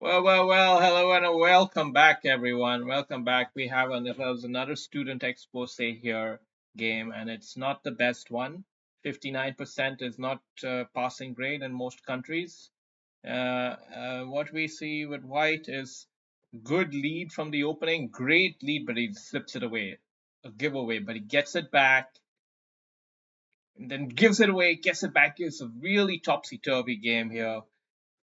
Well, hello and welcome back, everyone. Welcome back. We have another student expose here game, and it's not the best one. 59% is not passing grade in most countries. What we see with White is good lead from the opening, great lead, but he slips it away, a giveaway, but he gets it back, and then gives it away, gets it back. It's a really topsy-turvy game here.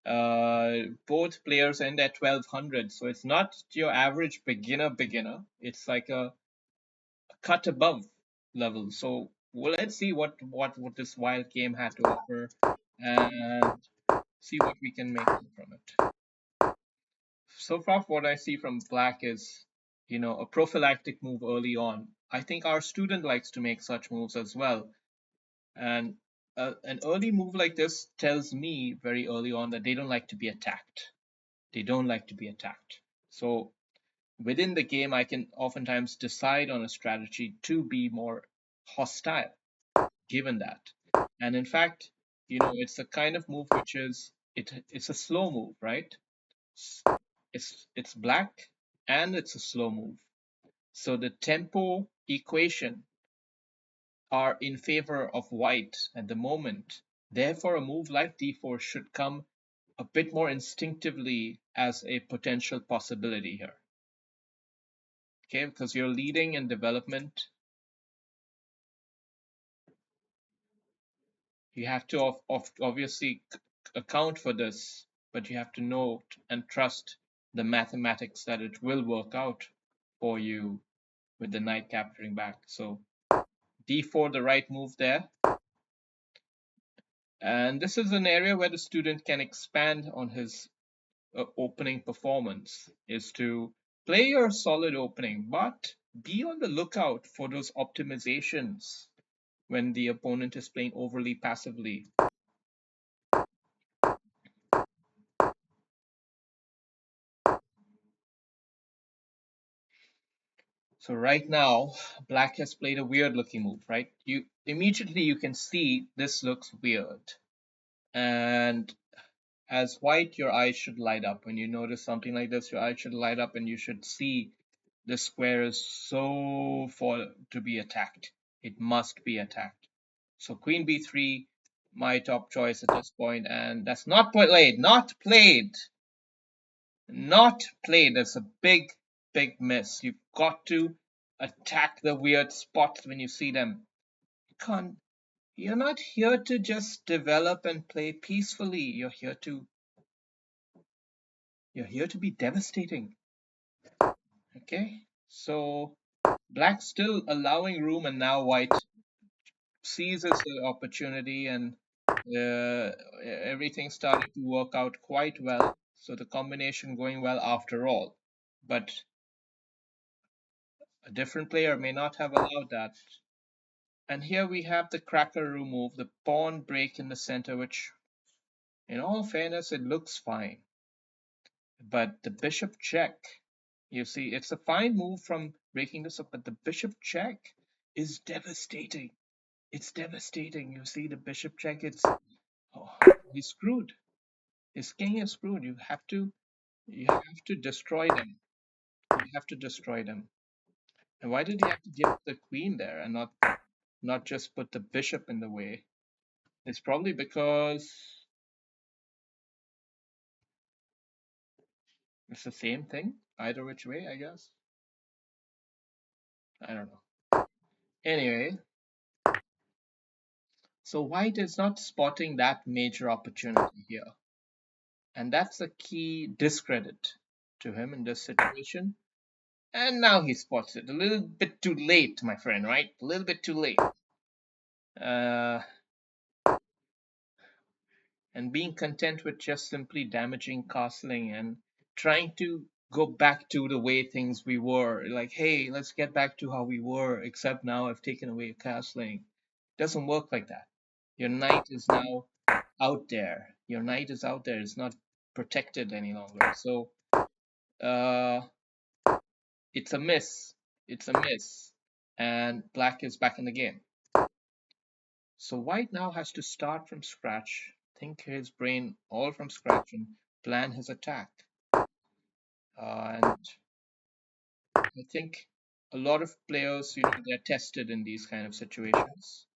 Both players end at 1200, so it's not your average beginner. It's like a cut above level. So well, let's see what this wild game had to offer and see what we can make from it. So far, what I see from black is, a prophylactic move early on. I think our student likes to make such moves as well. And an early move like this tells me very early on that they don't like to be attacked. They don't like to be attacked. So within the game, I can oftentimes decide on a strategy to be more hostile, given that. And in fact, it's a kind of move which it's a slow move, right? It's black and it's a slow move. So the tempo equation are in favor of white at the moment. Therefore, a move like d4 should come a bit more instinctively as a potential possibility here. Okay, because you're leading in development, you have to obviously account for this, but you have to know and trust the mathematics that it will work out for you with the knight capturing back. So d4, the right move there. And this is an area where the student can expand on his opening performance, is to play your solid opening, but be on the lookout for those optimizations when the opponent is playing overly passively. So right now, black has played a weird looking move, right? You can see this looks weird. And as white, your eyes should light up. When you notice something like this, your eyes should light up and you should see the square is so for to be attacked. It must be attacked. So queen b3, my top choice at this point, and that's not played, not played, not played. That's a big, big miss. You've got to attack the weird spots when you see them. You can't. You're not here to just develop and play peacefully. You're here to be devastating. Okay? So black still allowing room, and now white seizes the opportunity, and everything started to work out quite well. So the combination going well after all. But a different player may not have allowed that. And here we have the crackeroo move, the pawn break in the center, which, in all fairness, it looks fine. But the bishop check, you see, it's a fine move from breaking this up, but the bishop check is devastating. It's devastating. You see, the bishop check, oh, he's screwed. His king is screwed. You have to destroy them. You have to destroy them. And why did he have to give the queen there and not just put the bishop in the way? It's probably because it's the same thing, either which way, I guess. I don't know. Anyway, so white is not spotting that major opportunity here. And that's a key discredit to him in this situation. And now he spots it. A little bit too late, my friend, right? A little bit too late. Uh, and being content with just simply damaging castling and trying to go back to the way things we were. Like, hey, let's get back to how we were, except now I've taken away castling. It doesn't work like that. Your knight is now out there. Your knight is out there. It's not protected any longer. So uh, it's a miss. It's a miss. And black is back in the game. So white now has to start from scratch, think his brain all from scratch, and plan his attack. And I think a lot of players, they're tested in these kind of situations.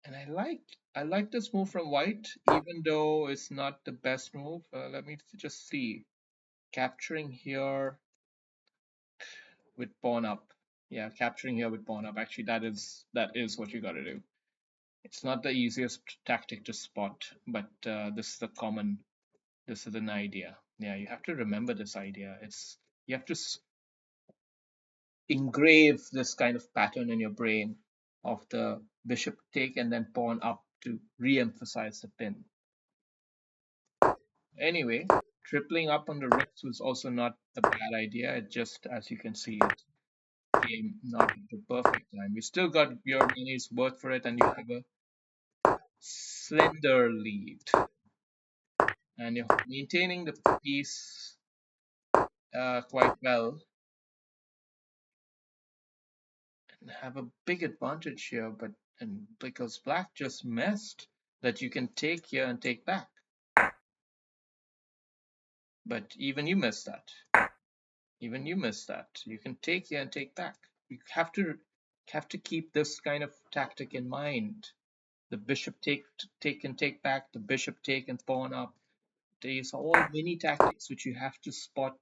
And I like this move from White, even though it's not the best move. Let me just see. Capturing here with pawn up. Yeah, capturing here with pawn up. Actually, that is what you got to do. It's not the easiest tactic to spot, but this is a common. This is an idea. Yeah, you have to remember this idea. You have to engrave this kind of pattern in your brain of the bishop take and then pawn up to re-emphasize the pin. Anyway, tripling up on the rooks was also not a bad idea. It just, as you can see, it came not at the perfect time. You still got your money's worth for it, and you have a slender lead. And you're maintaining the piece quite well and have a big advantage here, but and because black just messed that you can take here and take back. But even you missed that. Even you missed that. You can take here and take back. You have to keep this kind of tactic in mind. The bishop take and take back, the bishop take and pawn up. These are all mini tactics which you have to spot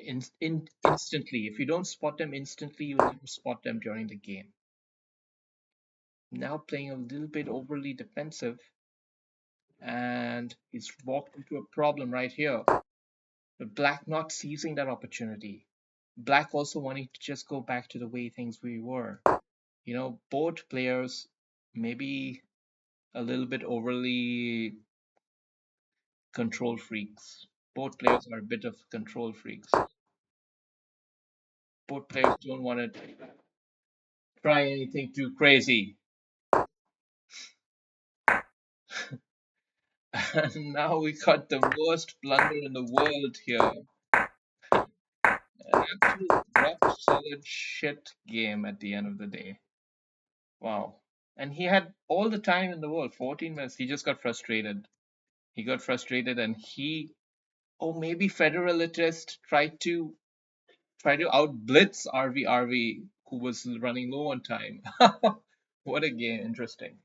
instantly. If you don't spot them instantly, you will never spot them during the game. Now playing a little bit overly defensive, and he's walked into a problem right here. But black not seizing that opportunity. Black also wanting to just go back to the way things we were. Both players maybe a little bit overly control freaks. Both players are a bit of control freaks. Both players don't want to try anything too crazy. And now we got the worst blunder in the world here. An absolute rock solid shit game at the end of the day. Wow. And he had all the time in the world, 14 minutes. He just got frustrated. He got frustrated and maybe Federalist tried to outblitz RV, who was running low on time. What a game. Interesting.